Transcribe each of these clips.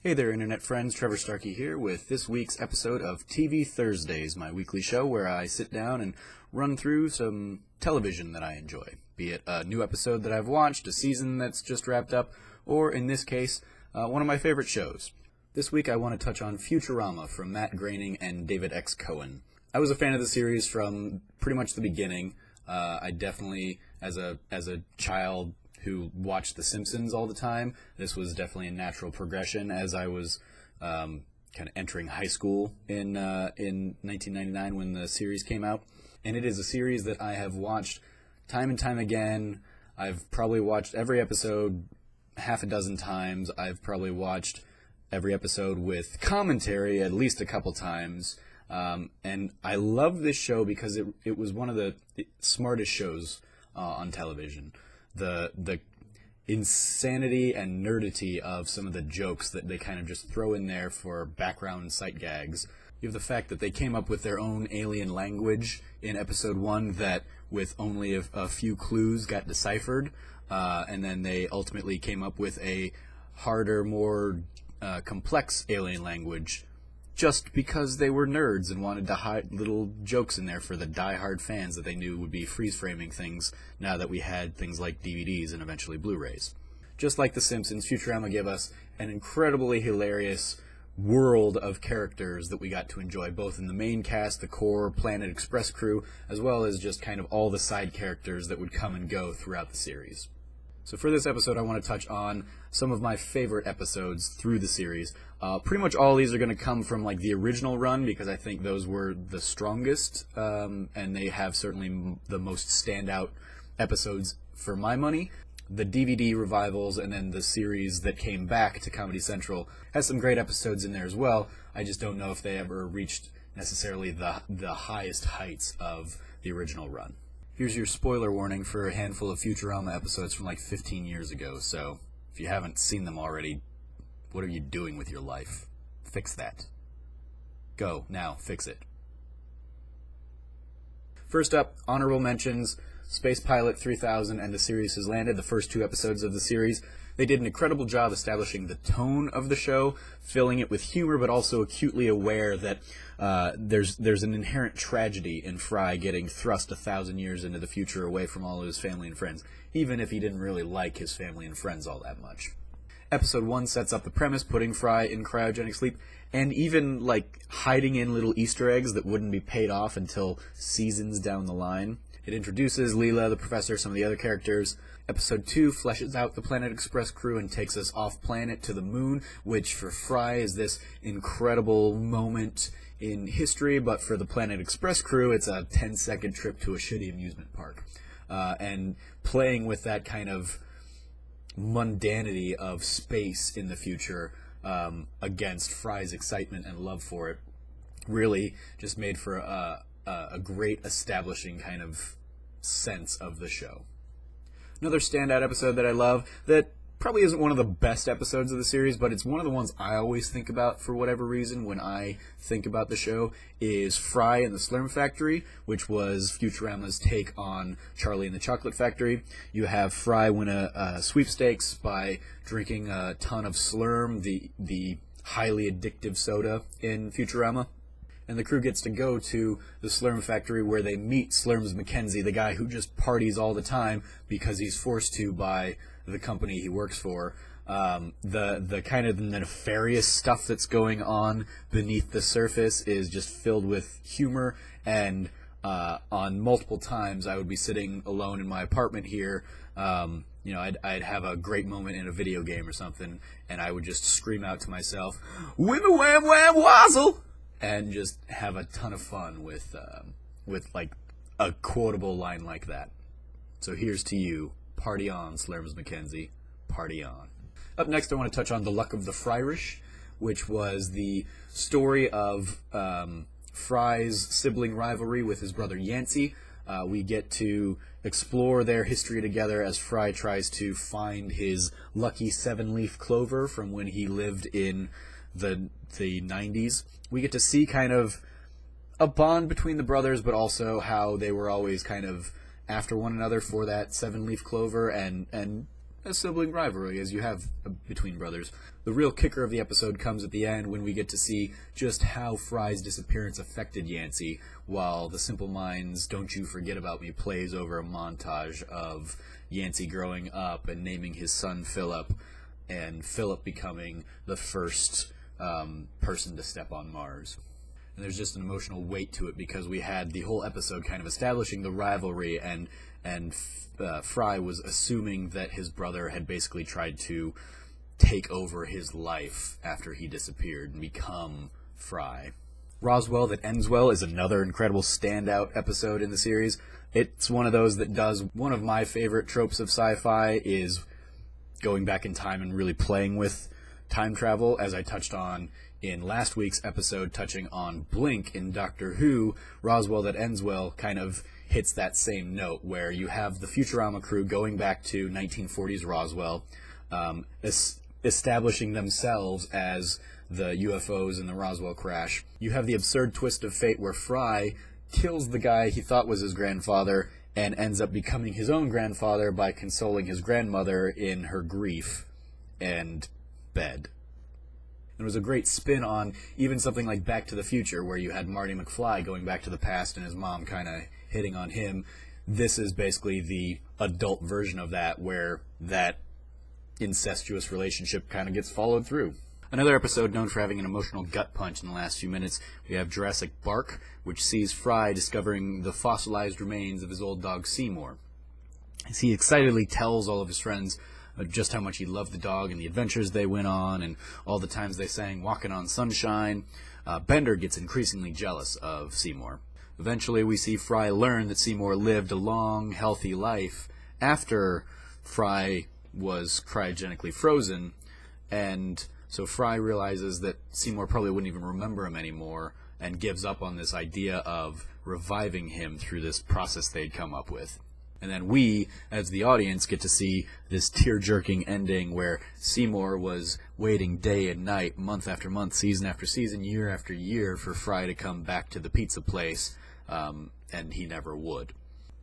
Hey there, Internet friends. Trevor Starkey here with this week's episode of TV Thursdays, my weekly show where I sit down and run through some television that I enjoy, be it a new episode that I've watched, a season that's just wrapped up, or in this case, one of my favorite shows. This week I want to touch on Futurama from Matt Groening and David X. Cohen. I was a fan of the series from pretty much the beginning. I definitely, as a child who watched The Simpsons all the time, this was definitely a natural progression as I was kind of entering high school in 1999 when the series came out. And it is a series that I have watched time and time again. I've probably watched every episode half a dozen times. I've probably watched every episode with commentary at least a couple times. And I love this show because it was one of the smartest shows on television. The insanity and nerdity of some of the jokes that they kind of just throw in there for background sight gags. You have the fact that they came up with their own alien language in episode 1 that with only a few clues got deciphered, and then they ultimately came up with a harder, more complex alien language just because they were nerds and wanted to hide little jokes in there for the die-hard fans that they knew would be freeze-framing things now that we had things like DVDs and eventually Blu-rays. Just like The Simpsons, Futurama gave us an incredibly hilarious world of characters that we got to enjoy, both in the main cast, the core Planet Express crew, as well as just kind of all the side characters that would come and go throughout the series. So for this episode, I want to touch on some of my favorite episodes through the series. Pretty much all these are going to come from like the original run because I think those were the strongest, and they have certainly the most standout episodes for my money. The DVD revivals and then the series that came back to Comedy Central has some great episodes in there as well. I just don't know if they ever reached necessarily the highest heights of the original run. Here's your spoiler warning for a handful of Futurama episodes from like 15 years ago, so if you haven't seen them already, what are you doing with your life? Fix that. Go, now, fix it. First up, honorable mentions, Space Pilot 3000 and The Series Has Landed, the first 2 episodes of the series. They did an incredible job establishing the tone of the show, filling it with humor, but also acutely aware that there's an inherent tragedy in Fry getting thrust 1,000 years into the future away from all of his family and friends, even if he didn't really like his family and friends all that much. Episode 1 sets up the premise, putting Fry in cryogenic sleep, and even like hiding in little Easter eggs that wouldn't be paid off until seasons down the line. It introduces Leela, the professor, some of the other characters. Episode 2 fleshes out the Planet Express crew and takes us off-planet to the moon, which for Fry is this incredible moment in history, but for the Planet Express crew, it's a 10-second trip to a shitty amusement park. And playing with that kind of mundanity of space in the future against Fry's excitement and love for it really just made for a great establishing kind of sense of the show. Another standout episode that I love that probably isn't one of the best episodes of the series, but it's one of the ones I always think about for whatever reason when I think about the show, is Fry and the Slurm Factory, which was Futurama's take on Charlie and the Chocolate Factory. You have Fry win a sweepstakes by drinking a ton of Slurm, the highly addictive soda in Futurama. And the crew gets to go to the Slurm Factory where they meet Slurms Mackenzie, the guy who just parties all the time because he's forced to by the company he works for. The kind of the nefarious stuff that's going on beneath the surface is just filled with humor, and on multiple times I would be sitting alone in my apartment here. I'd have a great moment in a video game or something, and I would just scream out to myself, "Wimmy wham wham wazzle!" and just have a ton of fun with like a quotable line like that. So here's to you. Party on, Slurms Mackenzie. Party on. Up next, I want to touch on The Luck of the Fryrish, which was the story of Fry's sibling rivalry with his brother Yancey. We get to explore their history together as Fry tries to find his lucky 7-leaf clover from when he lived in the 90s. We get to see kind of a bond between the brothers, but also how they were always kind of after one another for that 7-leaf clover, and a sibling rivalry, as you have between brothers. The real kicker of the episode comes at the end when we get to see just how Fry's disappearance affected Yancey, while the Simple Minds' Don't You Forget About Me plays over a montage of Yancey growing up and naming his son Philip, and Philip becoming the first person to step on Mars. And there's just an emotional weight to it because we had the whole episode kind of establishing the rivalry, and Fry was assuming that his brother had basically tried to take over his life after he disappeared and become Fry. Roswell That Ends Well is another incredible standout episode in the series. It's one of those that does one of my favorite tropes of sci-fi, is going back in time and really playing with time travel, as I touched on in last week's episode touching on Blink in Doctor Who. Roswell That Ends Well kind of hits that same note, where you have the Futurama crew going back to 1940s Roswell, establishing themselves as the UFOs in the Roswell crash. You have the absurd twist of fate where Fry kills the guy he thought was his grandfather and ends up becoming his own grandfather by consoling his grandmother in her grief and bed. It was a great spin on even something like Back to the Future, where you had Marty McFly going back to the past and his mom kind of hitting on him. This is basically the adult version of that, where that incestuous relationship kind of gets followed through. Another episode known for having an emotional gut punch in the last few minutes, we have Jurassic Park, which sees Fry discovering the fossilized remains of his old dog Seymour. As he excitedly tells all of his friends just how much he loved the dog and the adventures they went on and all the times they sang Walking on Sunshine, Bender gets increasingly jealous of Seymour. Eventually we see Fry learn that Seymour lived a long, healthy life after Fry was cryogenically frozen, and so Fry realizes that Seymour probably wouldn't even remember him anymore and gives up on this idea of reviving him through this process they'd come up with. And then we, as the audience, get to see this tear-jerking ending where Seymour was waiting day and night, month after month, season after season, year after year for Fry to come back to the pizza place, and he never would.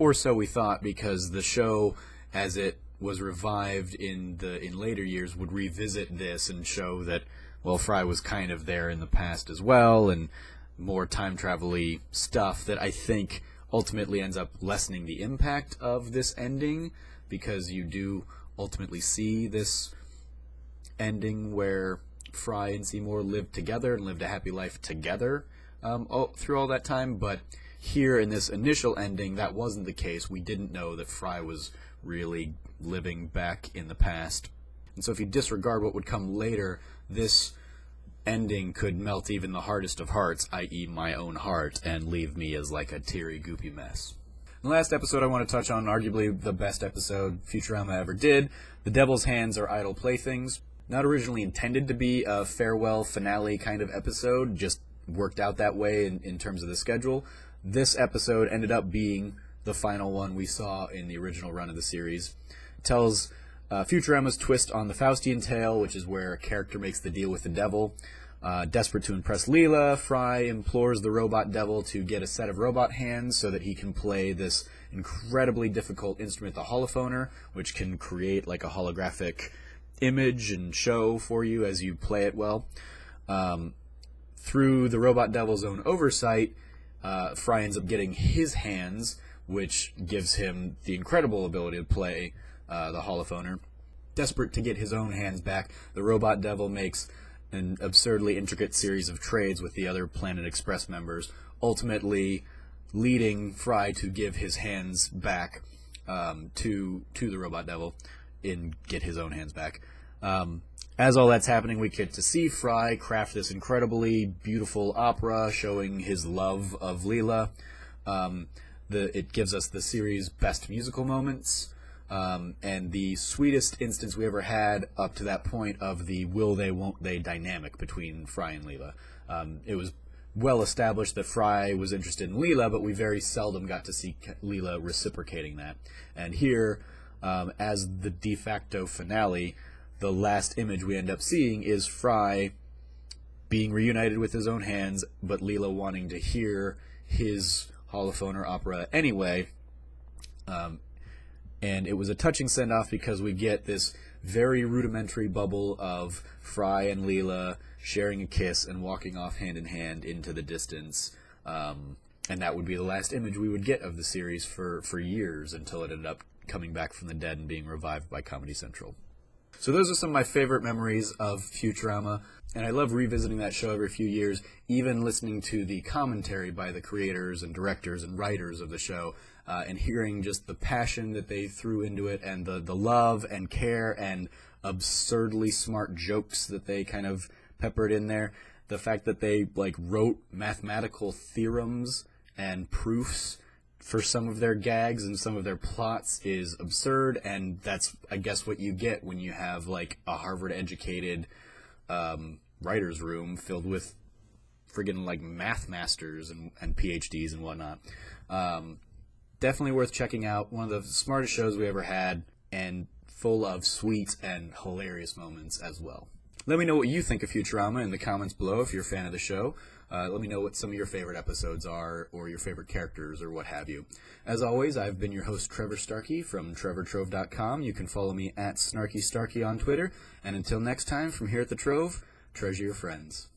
Or so we thought, because the show, as it was revived in later years, would revisit this and show that, well, Fry was kind of there in the past as well, and more time travel-y stuff that I think ultimately ends up lessening the impact of this ending, because you do ultimately see this ending where Fry and Seymour lived together and lived a happy life together through all that time. But here in this initial ending, that wasn't the case. We didn't know that Fry was really living back in the past. And so if you disregard what would come later, this ending could melt even the hardest of hearts, i.e. my own heart, and leave me as like a teary, goopy mess. The last episode I want to touch on, arguably the best episode Futurama ever did, The Devil's Hands Are Idle Playthings. Not originally intended to be a farewell finale kind of episode, just worked out that way in terms of the schedule. This episode ended up being the final one we saw in the original run of the series. It tells Futurama's twist on the Faustian tale, which is where a character makes the deal with the devil. Desperate to impress Leela, Fry implores the robot devil to get a set of robot hands so that he can play this incredibly difficult instrument, the holophoner, which can create like a holographic image and show for you as you play it well. Through the robot devil's own oversight, Fry ends up getting his hands, which gives him the incredible ability to play the holophoner. Desperate to get his own hands back, the robot devil makes an absurdly intricate series of trades with the other Planet Express members, ultimately leading Fry to give his hands back to the robot devil and get his own hands back. As all that's happening, we get to see Fry craft this incredibly beautiful opera showing his love of Leela. It gives us the series' best musical moments, and the sweetest instance we ever had up to that point of the will they, won't they dynamic between Fry and Leela. It was well established that Fry was interested in Leela, but we very seldom got to see Leela reciprocating that. And here, as the de facto finale, the last image we end up seeing is Fry being reunited with his own hands, but Leela wanting to hear his holophoner opera anyway. And it was a touching send-off because we get this very rudimentary bubble of Fry and Leela sharing a kiss and walking off hand in hand into the distance. And that would be the last image we would get of the series for years until it ended up coming back from the dead and being revived by Comedy Central. So those are some of my favorite memories of Futurama, and I love revisiting that show every few years, even listening to the commentary by the creators and directors and writers of the show, and hearing just the passion that they threw into it, and the love and care and absurdly smart jokes that they kind of peppered in there. The fact that they wrote mathematical theorems and proofs for some of their gags and some of their plots is absurd, and that's, I guess, what you get when you have a Harvard-educated writer's room filled with friggin' math masters and PhDs and whatnot. Definitely worth checking out. One of the smartest shows we ever had, and full of sweet and hilarious moments as well. Let me know what you think of Futurama in the comments below if you're a fan of the show. Let me know what some of your favorite episodes are, or your favorite characters, or what have you. As always, I've been your host, Trevor Starkey from TrevorTrove.com. You can follow me at SnarkyStarkey on Twitter. And until next time, from here at the Trove, treasure your friends.